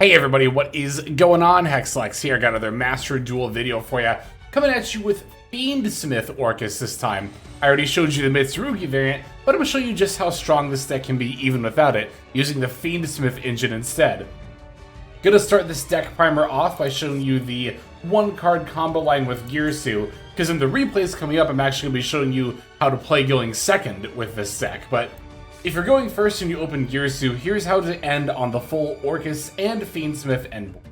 Hey everybody, what is going on? Hexlex here, got another Master Duel video for you. Coming at you with Fiendsmith Orcust this time. I already showed you the Mitsurugi variant, but I'm going to show you just how strong this deck can be even without it, using the Fiendsmith engine instead. Gonna start this deck primer off by showing you the one card combo line with Girsu, because in the replays coming up I'm actually going to be showing you how to play going second with this deck, but if you're going first and you open Girsu, here's how to end on the full Orcust and Fiendsmith endboard.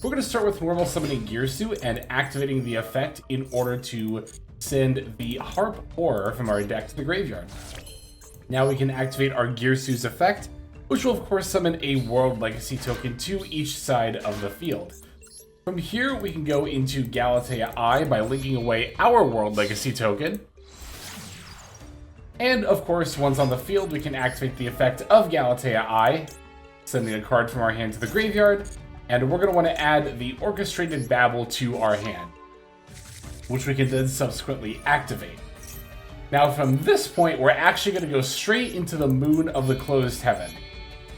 We're going to start with normal summoning Girsu and activating the effect in order to send the Harp Horror from our deck to the graveyard. Now we can activate our Girsu's effect, which will of course summon a World Legacy token to each side of the field. From here we can go into Galatea I by linking away our World Legacy token. And of course, once on the field, we can activate the effect of Galatea I, sending a card from our hand to the graveyard, and we're going to want to add the Orchestrated Babble to our hand, which we can then subsequently activate. Now from this point, we're actually going to go straight into the Moon of the Closed Heaven.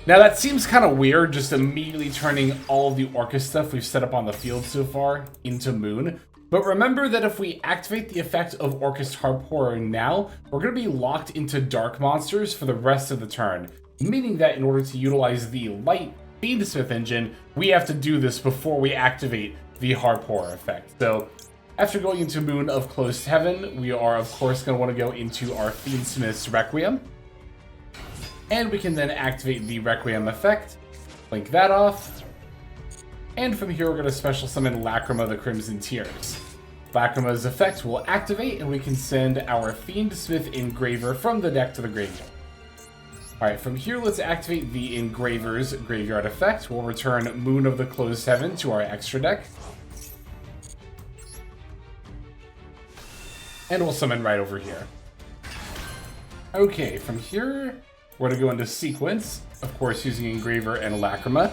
Now that seems kind of weird, just immediately turning all of the Orcust stuff we've set up on the field so far into Moon. But remember that if we activate the effect of Orcust Harp Horror now, we're going to be locked into Dark Monsters for the rest of the turn, meaning that in order to utilize the Light Fiendsmith engine, we have to do this before we activate the Harp Horror effect. So after going into Moon of Closed Heaven, we are of course going to want to go into our Fiendsmith's Requiem, and we can then activate the Requiem effect, link that off. And from here, we're going to special summon Lacrima the Crimson Tears. Lacrima's effect will activate, and we can send our Fiendsmith Engraver from the deck to the graveyard. Alright, from here, let's activate the Engraver's Graveyard effect. We'll return Moon of the Closed Heaven to our extra deck. And we'll summon right over here. Okay, from here, we're going to go into Sequence, of course using Engraver and Lacrima.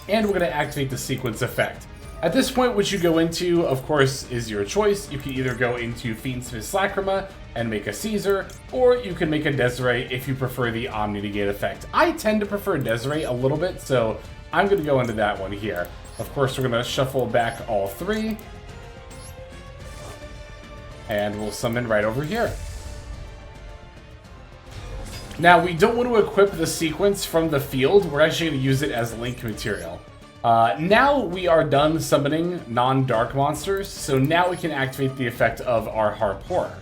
And we're going to activate the Sequence effect. At this point, what you go into, of course, is your choice. You can either go into Fiendsmith's Lacrima and make a Caesar, or you can make a Desiree if you prefer the Omni-Negate effect. I tend to prefer Desiree a little bit, so I'm going to go into that one here. Of course, we're going to shuffle back all three. And we'll summon right over here. Now, we don't want to equip the Sequence from the field. We're actually going to use it as link material. Now we are done summoning non-dark monsters, so now we can activate the effect of our Harp Horror.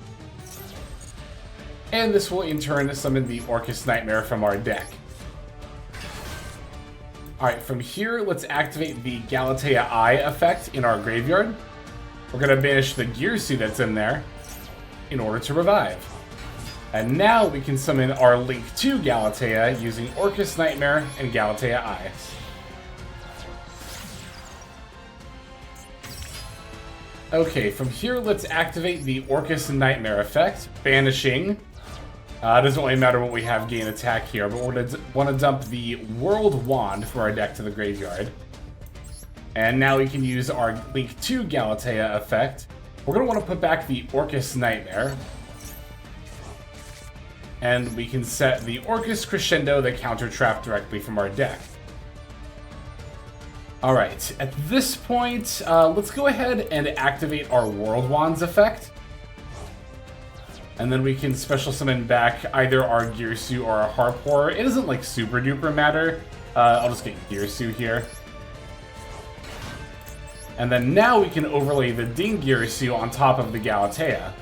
And this will in turn summon the Orcust Nightmare from our deck. Alright, from here, let's activate the Galatea I effect in our graveyard. We're going to banish the Girsu that's in there in order to revive. And now we can summon our link to Galatea using Orcust Nightmare and Galatea I. Okay, from here let's activate the Orcust Nightmare effect, banishing. It doesn't really matter what we have gain attack here, but we're going to want to dump the World Wand from our deck to the graveyard. And now we can use our link to Galatea effect. We're going to want to put back the Orcust Nightmare. And we can set the Orcust Crescendo the counter trap directly from our deck. Alright, at this point, let's go ahead and activate our World Wands effect. And then we can special summon back either our Girsu or our Harp Horror. It doesn't like super duper matter. I'll just get Girsu here. And then now we can overlay the Ding Girsu on top of the Galatea.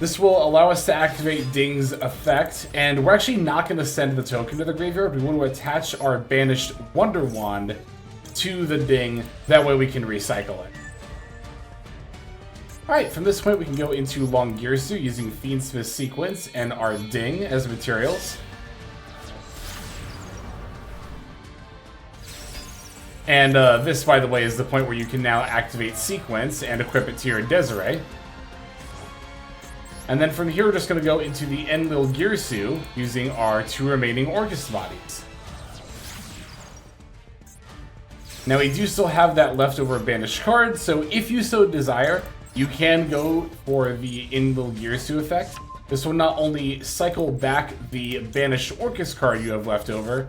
This will allow us to activate Ding's effect, and we're actually not going to send the token to the graveyard. We want to attach our banished Wonder Wand to the Ding, that way we can recycle it. Alright, from this point we can go into Long Girsu using Fiendsmith's Sequence and our Ding as materials. And this, by the way, is the point where you can now activate Sequence and equip it to your Desiree. And then from here, we're just going to go into the Enlil Girsu using our two remaining Orcust bodies. Now, we do still have that leftover banished card, so if you so desire, you can go for the Enlil Girsu effect This will not only cycle back the banished Orcust card you have left over,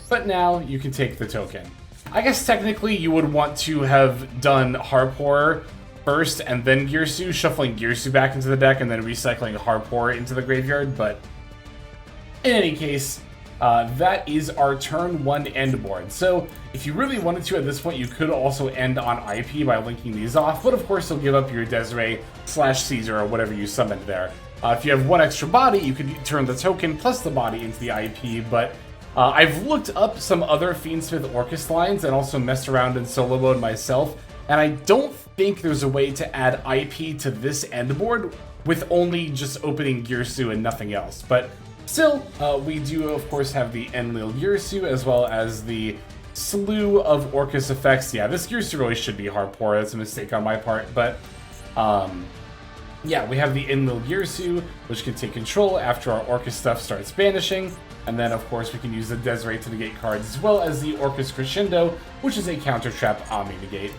but now you can take the token. I guess technically you would want to have done Harp Horror first and then Girsu, shuffling Girsu back into the deck and then recycling Harp Horror into the graveyard, but in any case, that is our turn 1 end board. So if you really wanted to at this point, you could also end on IP by linking these off, but of course you'll give up your Desiree / Caesar or whatever you summoned there. If you have 1 extra body, you could turn the token plus the body into the IP, but I've looked up some other Fiendsmith Orcust lines and also messed around in solo mode myself, and I don't think there's a way to add IP to this end board with only just opening Girsu and nothing else. But still, we do of course have the Enlil Girsu as well as the slew of Orcust effects. Yeah, this Girsu really should be Harp Horror. That's a mistake on my part, but yeah, we have the Enlil Girsu, which can take control after our Orcust stuff starts banishing. And then, of course, we can use the Desiree to negate cards, as well as the Orcust Crescendo, which is a counter trap Omni-negate.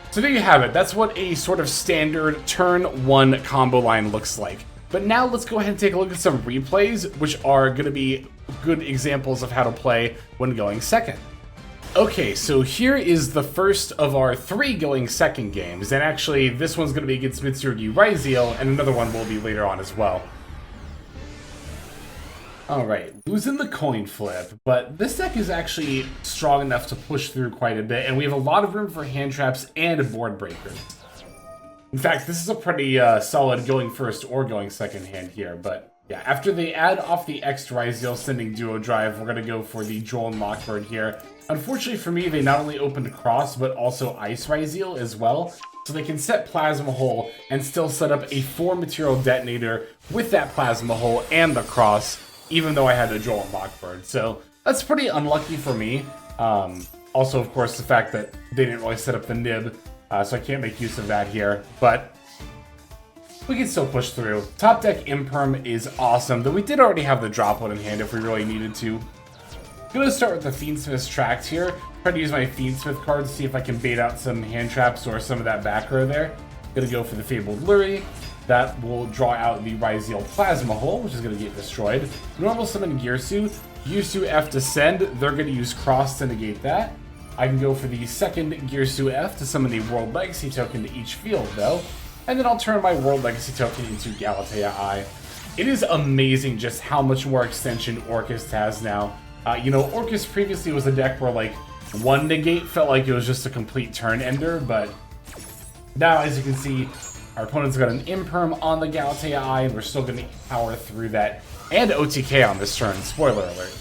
So there you have it. That's what a sort of standard turn 1 combo line looks like. But now let's go ahead and take a look at some replays, which are going to be good examples of how to play when going second. Okay, so here is the first of our 3 going second games, and actually this one's going to be against Mitsurugi Ryzeal, and another one will be later on as well. Alright, losing the coin flip, but this deck is actually strong enough to push through quite a bit, and we have a lot of room for hand traps and board breakers. In fact, this is a pretty solid going first or going second hand here, but yeah, after they add off the X Ryzeal sending duo drive, we're going to go for the Joel and Lockbird here. Unfortunately for me, they not only opened Cross, but also Ice Ryzeal as well, so they can set Plasma Hole and still set up a 4-material detonator with that Plasma Hole and the Cross, even though I had the Joel and Lockbird. So that's pretty unlucky for me. Also, of course, the fact that they didn't really set up the nib, so I can't make use of that here, but we can still push through. Top deck Imperm is awesome, though we did already have the drop one in hand if we really needed to. I'm going to start with the Fiendsmith's Tracks here. Try to use my Fiendsmith cards to see if I can bait out some hand traps or some of that back row there. Going to go for the Fabled Lurie. That will draw out the Ryzeal Plasma Hole, which is going to get destroyed. Normal summon Girsu. Girsu F to send. They're going to use Cross to negate that. I can go for the second Girsu F to summon the World Legacy token to each field, though. And then I'll turn my World Legacy token into Galatea Eye. It is amazing just how much more extension Orcust has now. You know, Orcust previously was a deck where, like, 1 negate felt like it was just a complete turn ender, but now, as you can see, our opponent's got an Imperm on the Galatea Eye, and we're still going to power through that. And OTK on this turn, spoiler alert.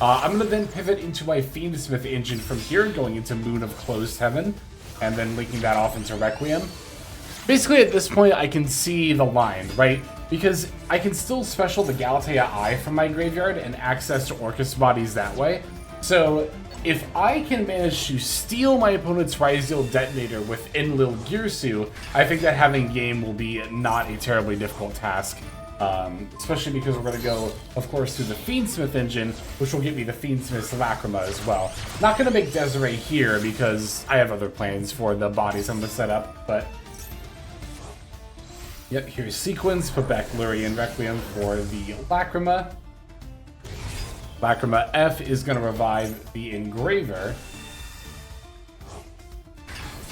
I'm going to then pivot into my Fiendsmith engine from here, going into Moon of Closed Heaven, and then linking that off into Requiem. Basically, at this point, I can see the line, right? Because I can still special the Galatea Eye from my graveyard and access to Orcust bodies that way. So if I can manage to steal my opponent's Ryzeal detonator with Enlil Girsu, I think that having game will be not a terribly difficult task. Especially because we're going to go, of course, through the Fiendsmith engine, which will get me the Fiendsmith's Lacrima as well. Not going to make Desiree here because I have other plans for the bodies I'm going to set up, but yep, here's Sequence, put back Lurie and Requiem for the Lacrima. Lacrima F is going to revive the Engraver.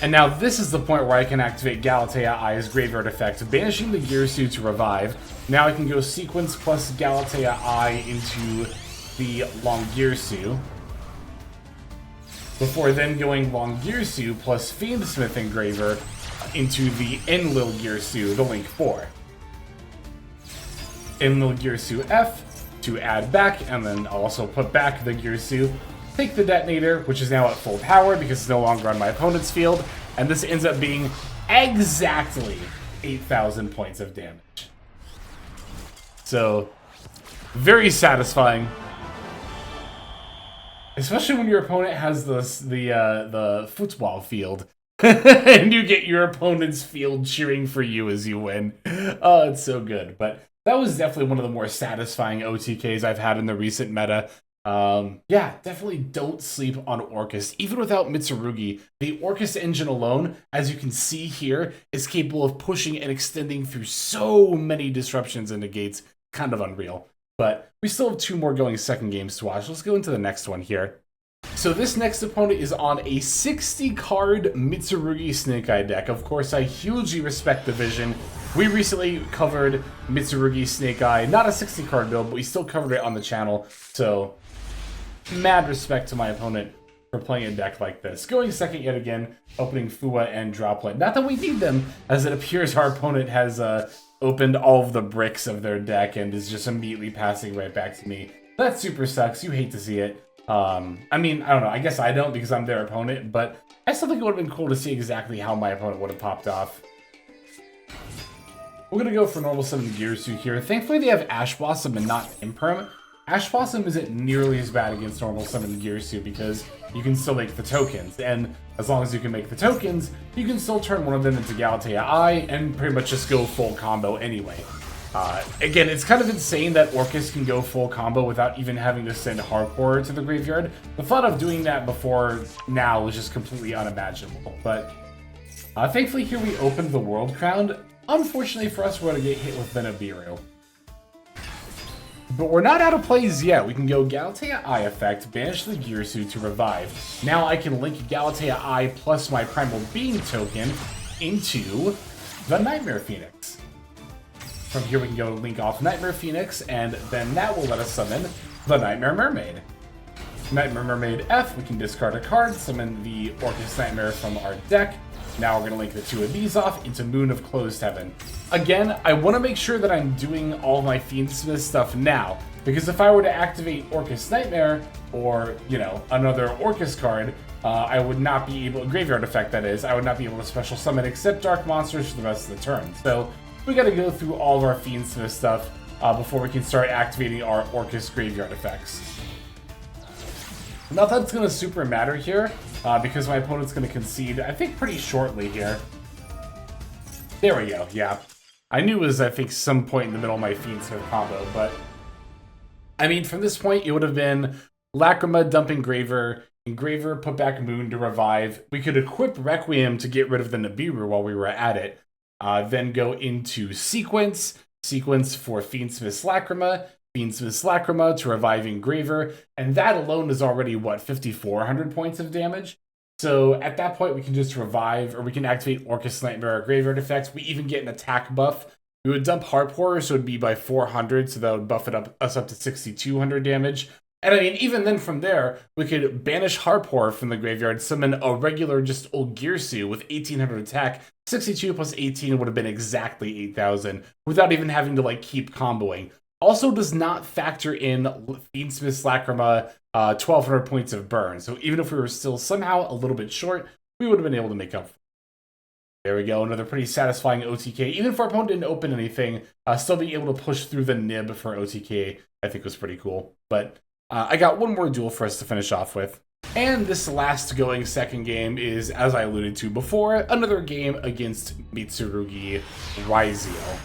And now this is the point where I can activate Galatea Eye's Graveyard effect, banishing the Girsu to revive. Now I can go Sequence plus Galatea Eye into the Long Girsu, before then going Long Girsu plus Fiendsmith Engraver into the Enlil Girsu, the Link 4. Enlil Girsu F to add back, and then I'll also put back the Girsu. Take the detonator, which is now at full power because it's no longer on my opponent's field, and this ends up being exactly 8,000 points of damage. So, very satisfying. Especially when your opponent has the football field. And you get your opponent's field cheering for you as you win. Oh, it's so good. But that was definitely one of the more satisfying OTKs I've had in the recent meta. Yeah, definitely don't sleep on Orcust. Even without Mitsurugi, the Orcust engine alone, as you can see here, is capable of pushing and extending through so many disruptions and negates. Kind of unreal. But we still have 2 more going second games to watch. Let's go into the next one here. So this next opponent is on a 60-card Mitsurugi Snake Eye deck. Of course, I hugely respect the vision. We recently covered Mitsurugi Snake Eye, not a 60-card build, but we still covered it on the channel. So, mad respect to my opponent for playing a deck like this. Going second yet again, opening Fua and Droplet. Not that we need them, as it appears our opponent has opened all of the bricks of their deck and is just immediately passing right back to me. That super sucks. You hate to see it. I mean, I don't know. I guess I don't because I'm their opponent, but I still think it would have been cool to see exactly how my opponent would have popped off. We're going to go for normal summon Girsu here. Thankfully, they have Ash Blossom and not Imperm. Ash Blossom isn't nearly as bad against normal summon Girsu because you can still make the tokens. And as long as you can make the tokens, you can still turn one of them into Galatea Eye and pretty much just go full combo anyway. Again, it's kind of insane that Orcust can go full combo without even having to send Hardcore to the graveyard. The thought of doing that before now was just completely unimaginable. But thankfully here we opened the World Crown. Unfortunately for us, we're going to get hit with Venabiru. But we're not out of plays yet. We can go Galatea Eye effect, banish the Girsu to revive. Now I can link Galatea Eye plus my Primal Being token into the Nightmare Phoenix. From here we can go link off Nightmare Phoenix, and then that will let us summon the Nightmare Mermaid. Nightmare Mermaid F, we can discard a card, summon the Orcust Nightmare from our deck. Now we're going to link the 2 of these off into Moon of Closed Heaven. Again, I want to make sure that I'm doing all of my Fiendsmith stuff now, because if I were to activate Orcust Nightmare, or, you know, another Orcust card, I would not be able, graveyard effect that is, I would not be able to special summon except Dark Monsters for the rest of the turn. So we got to go through all of our Fiendsmith stuff before we can start activating our Orcust graveyard effects. Not that it's going to super matter here, because my opponent's going to concede, I think, pretty shortly here. There we go, yeah. I knew it was, I think, some point in the middle of my Fiendsmith combo, but I mean, from this point, it would have been Lacrima, dump Engraver, Engraver, put back Moon to revive. We could equip Requiem to get rid of the Nibiru while we were at it. Then go into Sequence for Fiendsmith's Lacrima, Fiendsmith's Lacrima to revive Engraver, and that alone is already, what, 5,400 points of damage? So at that point, we can just revive, or we can activate Orcust Nightmare graveyard effects. We even get an attack buff. We would dump Heart Pourer, so it would be by 400, so that would buff us up to 6,200 damage. And I mean, even then from there, we could banish Heart Pourer from the graveyard, summon a regular just old Girsu with 1,800 attack. 62 plus 18 would have been exactly 8,000, without even having to, like, keep comboing. Also does not factor in Fiendsmith's Lacrima 1,200 points of burn. So even if we were still somehow a little bit short, we would have been able to make up. There we go, another pretty satisfying OTK. Even if our opponent didn't open anything, still being able to push through the nib for OTK, I think was pretty cool. But I got one more duel for us to finish off with. And this last going second game is, as I alluded to before, another game against Mitsurugi Ryzeal.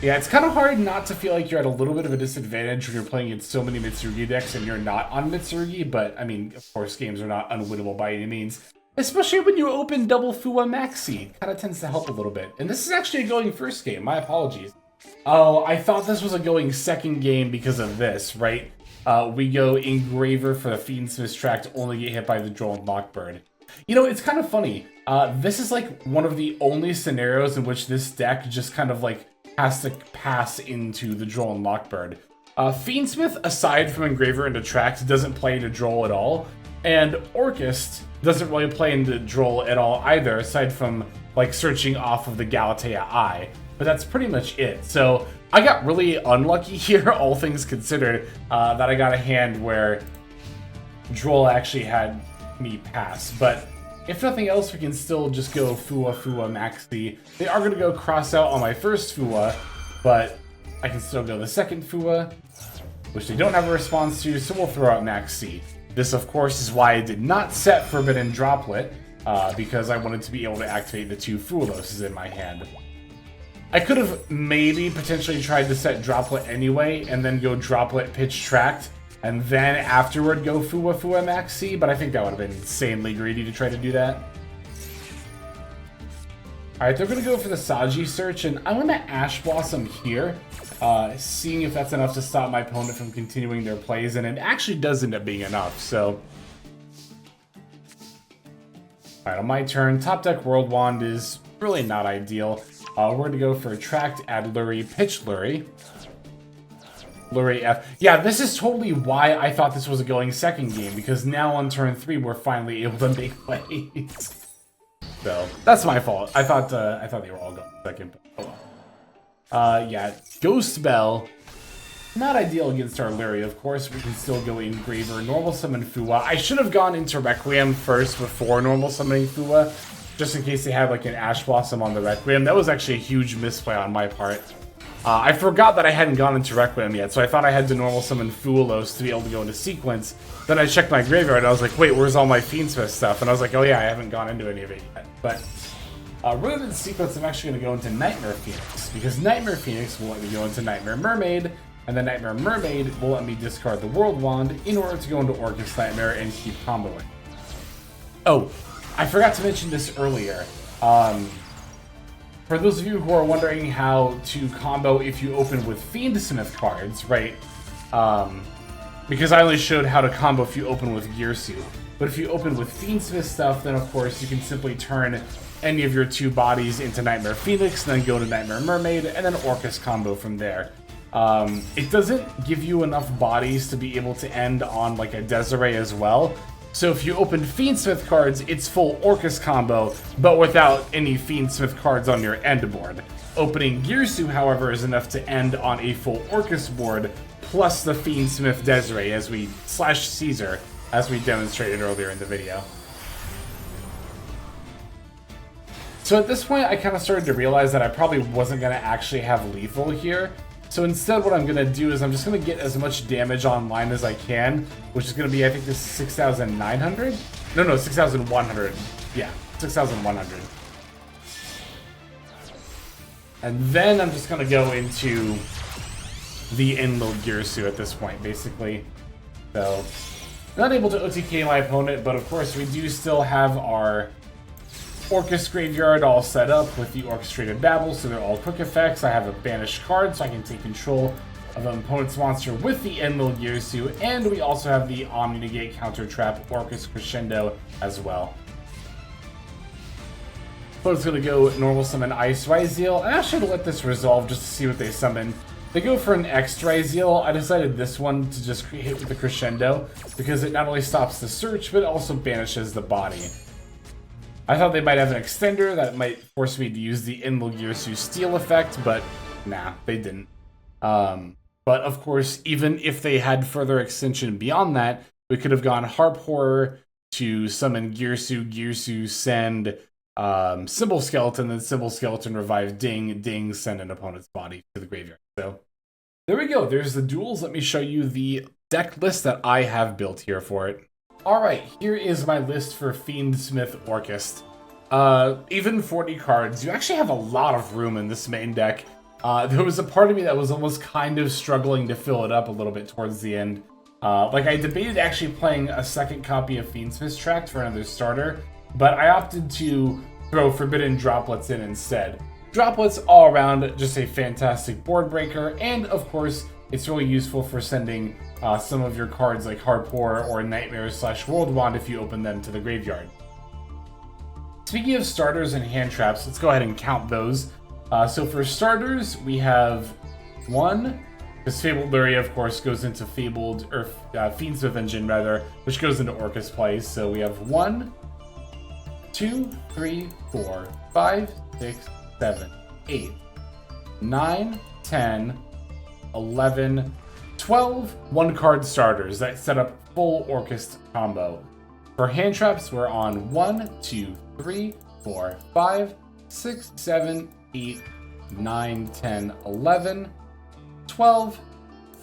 Yeah, it's kind of hard not to feel like you're at a little bit of a disadvantage when you're playing against so many Mitsurugi decks and you're not on Mitsurugi, but I mean, of course, games are not unwinnable by any means. Especially when you open double Fua Maxi. Kind of tends to help a little bit. And this is actually a going first game, my apologies. Oh, I thought this was a going second game because of this, right? We go Engraver for the Fiendsmith track to only get hit by the Droll and Lockbird. You know, it's kind of funny. This is like one of the only scenarios in which this deck just kind of like has to pass into the Droll and Lockbird. Fiendsmith, aside from Engraver and Attract, doesn't play into Droll at all. And Orcust doesn't really play into Droll at all either, aside from like searching off of the Galatea Eye. But that's pretty much it. So I got really unlucky here, all things considered, that I got a hand where Droll actually had me pass. But if nothing else, we can still just go Fua Maxi. They are going to go cross out on my first Fua, but I can still go the second Fua, which they don't have a response to, so we'll throw out Maxi. This, of course, is why I did not set Forbidden Droplet, because I wanted to be able to activate the 2 Fualoses in my hand. I could have maybe potentially tried to set Droplet anyway, and then go Droplet Pitch Tract, and then afterward go Fua Fua Maxi, but I think that would have been insanely greedy to try to do that. Alright, they're going to go for the Saji search, and I'm going to Ash Blossom here, seeing if that's enough to stop my opponent from continuing their plays, and it actually does end up being enough, so... Alright, on my turn, top deck World Wand is really not ideal. We're going to go for Attract, add Lurie, Pitch Lurie. Lurie F. Yeah, this is totally why I thought this was a going second game, because now on turn 3 we're finally able to make plays. So, that's my fault. I thought they were all going second, but oh well. Yeah, Ghost Bell. Not ideal against our Lurie, of course. We can still go Engraver, normal summon Fua. I should have gone into Requiem first before normal summoning Fua, just in case they had like an Ash Blossom on the Requiem. That was actually a huge misplay on my part. I forgot that I hadn't gone into Requiem yet, so I thought I had to normal summon Fuelos to be able to go into sequence. Then I checked my graveyard and I was like, wait, where's all my Fiendsmith stuff? And I was like, oh yeah, I haven't gone into any of it yet. But rather than sequence, I'm actually going to go into Nightmare Phoenix, because Nightmare Phoenix will let me go into Nightmare Mermaid, and then Nightmare Mermaid will let me discard the World Wand in order to go into Orcust Nightmare and keep comboing. Oh, I forgot to mention this earlier. For those of you who are wondering how to combo if you open with Fiendsmith cards, right? Because I only showed how to combo if you open with Girsu. But if you open with Fiendsmith stuff, then of course you can simply turn any of your 2 bodies into Nightmare Phoenix, then go to Nightmare Mermaid, and then Orcust combo from there. It doesn't give you enough bodies to be able to end on like a Desiree as well. So if you open Fiendsmith cards, it's full Orcust combo, but without any Fiendsmith cards on your end board. Opening Girsu, however, is enough to end on a full Orcust board, plus the Fiendsmith Desiree / Caesar, as we demonstrated earlier in the video. So at this point, I kind of started to realize that I probably wasn't going to actually have lethal here. So instead, what I'm going to do is I'm just going to get as much damage online as I can, which is going to be, I think, this 6,900? No, 6,100. Yeah, 6,100. And then I'm just going to go into the end-mode Girsu at this point, basically. So, not able to OTK my opponent, but of course we do still have our Orcust graveyard all set up with the Orchestrated Babble, so they're all quick effects. I have a banished card, so I can take control of an opponent's monster with the End-Mill Girsu, and we also have the Omni-Negate Counter Trap Orcust Crescendo as well. So it's going to go normal summon Ice Ryzeal. I actually let this resolve just to see what they summon. They go for an X Ryzeal. I decided this one to just hit with the Crescendo, because it not only stops the search, but also banishes the body. I thought they might have an extender that might force me to use the End-Mill Girsu Steal effect, but nah, they didn't. But of course, even if they had further extension beyond that, we could have gone Harp Horror to summon Girsu, Girsu send Symbol Skeleton, then Symbol Skeleton revive Ding, Ding send an opponent's body to the graveyard. So there we go. There's the duels. Let me show you the deck list that I have built here for it. Alright, here is my list for Fiendsmith Orcust. Even 40 cards, you actually have a lot of room in this main deck. There was a part of me that was almost kind of struggling to fill it up a little bit towards the end. Like, I debated actually playing a second copy of Fiendsmith Tract for another starter, but I opted to throw Forbidden Droplets in instead. Droplets all around, just a fantastic board breaker, and of course, it's really useful for sending some of your cards like Harp Horror or Nightmare / World Wand if you open them to the graveyard. Speaking of starters and hand traps, let's go ahead and count those. So for starters, we have 1, because Fabled Lurie, of course, goes into Fiendsmith Engine, rather, which goes into Orcust plays. So we have 1, 2, 3, 4, 5, 6, 7, 8, 9, 10, 11, 12 one-card starters that set up full Orcust combo. For hand traps, we're on 1, 2, 3, 4, 5, 6, 7, 8, 9, 10, 11, 12,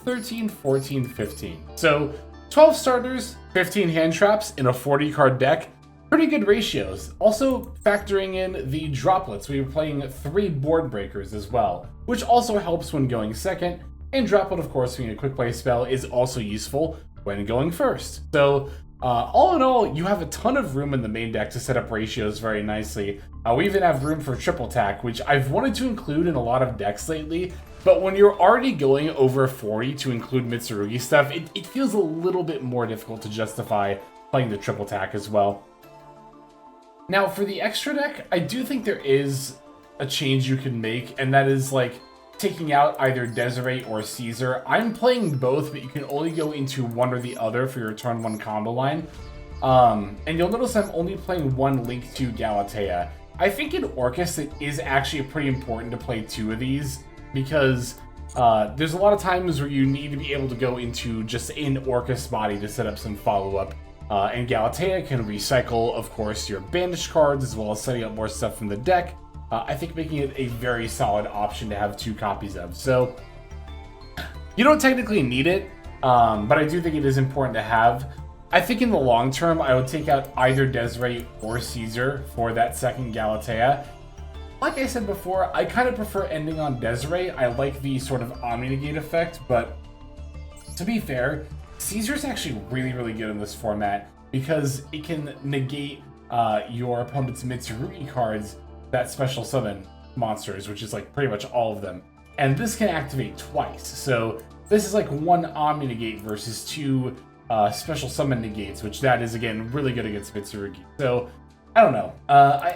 13, 14, 15. So 12 starters, 15 hand traps in a 40-card deck. Pretty good ratios. Also factoring in the droplets, we were playing 3 board breakers as well, which also helps when going second, and droplet, of course, being a quick play spell, is also useful when going first. So all in all, you have a ton of room in the main deck to set up ratios very nicely. We even have room for triple tack, which I've wanted to include in a lot of decks lately, but when you're already going over 40 to include Mitsurugi stuff, it feels a little bit more difficult to justify playing the triple tack as well. Now, for the extra deck, I do think there is a change you can make, and that is like taking out either Desiree or Caesar. I'm playing both, but you can only go into one or the other for your turn 1 combo line. And you'll notice I'm only playing 1 Link 2 Galatea. I think in Orcust it is actually pretty important to play 2 of these, because there's a lot of times where you need to be able to go into just an Orcust body to set up some follow-up. And Galatea can recycle, of course, your banished cards, as well as setting up more stuff from the deck. I think making it a very solid option to have 2 copies of. So, you don't technically need it, but I do think it is important to have. I think in the long term, I would take out either Desiree or Caesar for that second Galatea. Like I said before, I kind of prefer ending on Desiree. I like the sort of Omni-Negate effect, but to be fair, Caesar's actually really, really good in this format because it can negate your opponent's Mitsurugi cards that special summon monsters, which is like pretty much all of them. And this can activate twice. So this is like 1 Omni-Negate versus 2 special summon negates, which that is, again, really good against Mitsurugi. So, I don't know.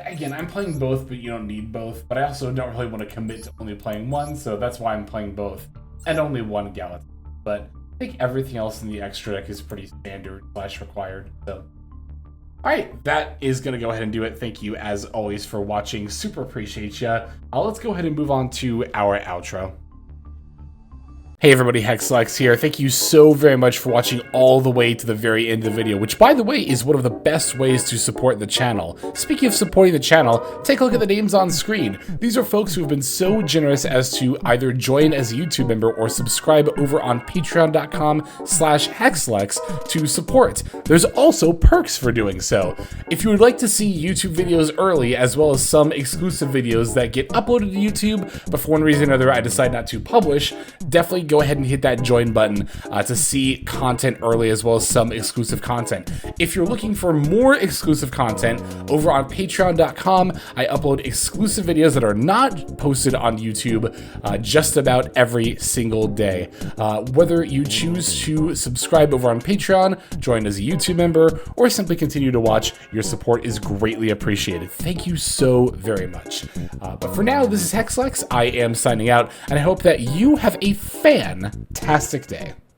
Again, I'm playing both, but you don't need both. But I also don't really want to commit to only playing 1, so that's why I'm playing both. And only 1 Galatea. But I think everything else in the extra deck is pretty standard / required. So, alright, that is going to go ahead and do it. Thank you, as always, for watching. Super appreciate ya. Let's go ahead and move on to our outro. Hey everybody, Hexlex here. Thank you so very much for watching all the way to the very end of the video, which, by the way, is one of the best ways to support the channel. Speaking of supporting the channel, take a look at the names on screen. These are folks who have been so generous as to either join as a YouTube member or subscribe over on patreon.com/Hexlex to support. There's also perks for doing so. If you would like to see YouTube videos early, as well as some exclusive videos that get uploaded to YouTube, but for one reason or another I decide not to publish, definitely go ahead and hit that join button to see content early, as well as some exclusive content. If you're looking for more exclusive content, over on patreon.com, I upload exclusive videos that are not posted on YouTube just about every single day. Whether you choose to subscribe over on Patreon, join as a YouTube member, or simply continue to watch, your support is greatly appreciated. Thank you so very much. But for now, this is Hexlex. I am signing out, and I hope that you have a fantastic day.